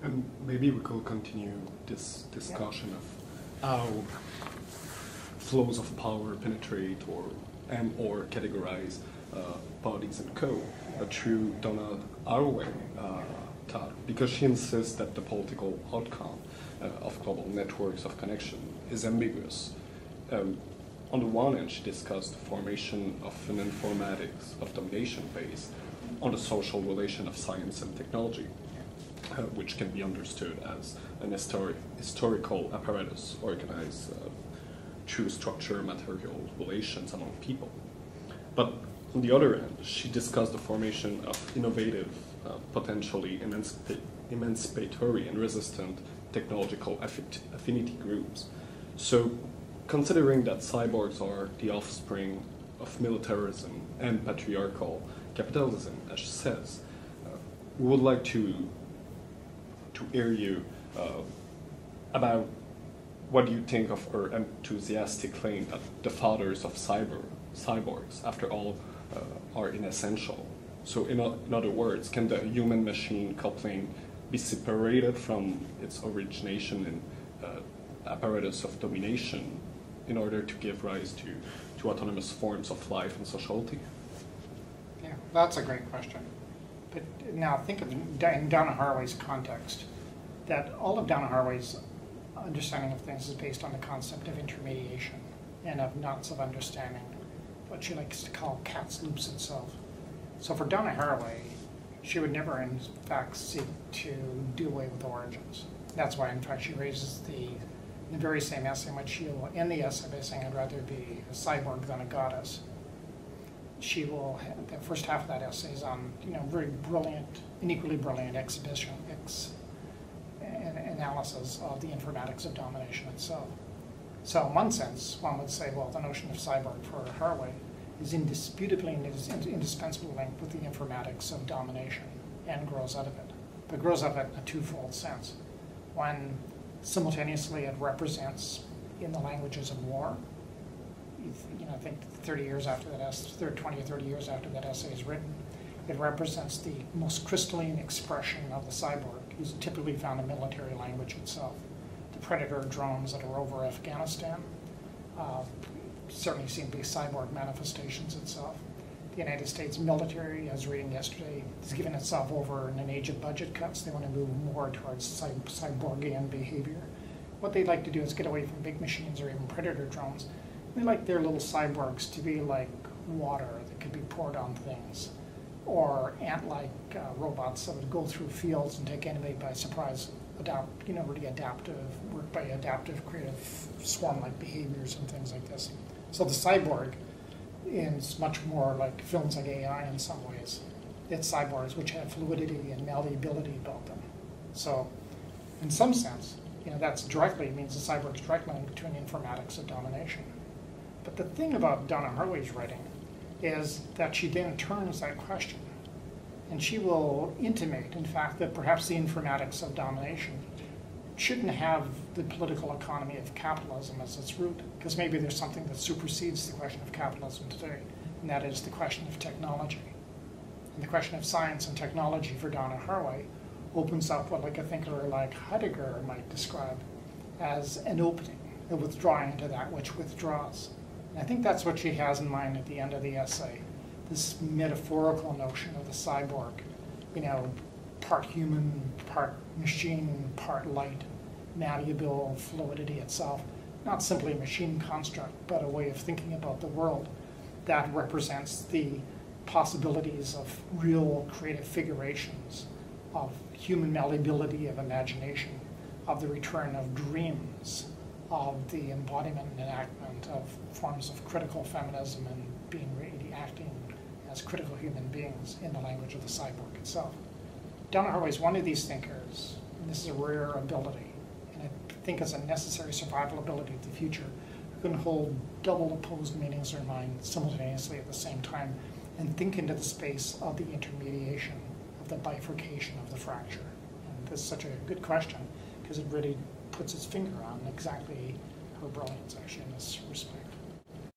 And maybe we could continue this discussion of how flows of power penetrate or categorize bodies and co. Through Donna Haraway thought, because she insists that the political outcome of global networks of connection is ambiguous. On the one hand, she discussed the formation of an informatics of domination based on the social relation of science and technology, which can be understood as an historical apparatus organized through structure material relations among people. But on the other hand, she discussed the formation of innovative, potentially emancipatory and resistant technological affinity groups. So, considering that cyborgs are the offspring of militarism and patriarchal capitalism, as she says, we would like to hear you about what do you think of her enthusiastic claim that the fathers of cyborgs, after all, are inessential. So in other words, can the human-machine coupling be separated from its origination in apparatus of domination in order to give rise to autonomous forms of life and sociality? Yeah, that's a great question. But now think of in Donna Haraway's context, that all of Donna Haraway's understanding of things is based on the concept of intermediation and of knots of understanding, what she likes to call cat's loops itself. So for Donna Haraway, she would never in fact seek to do away with origins. That's why in fact she raises in the very same essay in which she will end the essay by saying, I'd rather be a cyborg than a goddess. She will, the first half of that essay is on, very brilliant, an equally brilliant analysis of the informatics of domination itself. So in one sense, one would say, well, the notion of cyborg for Haraway is indisputably and is indispensably linked with the informatics of domination and grows out of it. But grows out of it in a twofold sense. One, simultaneously it represents, in the languages of war, I think 30 years after that essay, 20 or 30 years after that essay is written, it represents the most crystalline expression of the cyborg, who's typically found in military language itself. The Predator drones that are over Afghanistan certainly seem to be cyborg manifestations itself. The United States military, I was reading yesterday, has given itself over in an age of budget cuts. They want to move more towards cyborgian behavior. What they'd like to do is get away from big machines or even Predator drones. They like their little cyborgs to be like water that could be poured on things, or ant-like robots that would go through fields and take enemy by surprise, really adaptive, work by adaptive, creative, swarm-like behaviors and things like this. So the cyborg is much more like films like AI in some ways. It's cyborgs which have fluidity and malleability about them. So in some sense, that's directly means the cyborg's directly linked between informatics and domination. But the thing about Donna Haraway's writing is that she then turns that question, and she will intimate, in fact, that perhaps the informatics of domination shouldn't have the political economy of capitalism as its root, because maybe there's something that supersedes the question of capitalism today, and that is the question of technology. And the question of science and technology for Donna Haraway opens up what a thinker like Heidegger might describe as an opening, a withdrawing into that which withdraws. And I think that's what she has in mind at the end of the essay, this metaphorical notion of the cyborg, part human, part machine, part light, malleable fluidity itself, not simply a machine construct, but a way of thinking about the world that represents the possibilities of real creative figurations, of human malleability of imagination, of the return of dreams, of the embodiment and enactment of forms of critical feminism and acting as critical human beings in the language of the cyborg itself. Donna Haraway is one of these thinkers, and this is a rare ability, and I think is a necessary survival ability of the future, who can hold double opposed meanings in her mind simultaneously at the same time and think into the space of the intermediation, of the bifurcation, of the fracture. And this is such a good question because it really puts its finger on exactly her brilliance, actually, in this respect.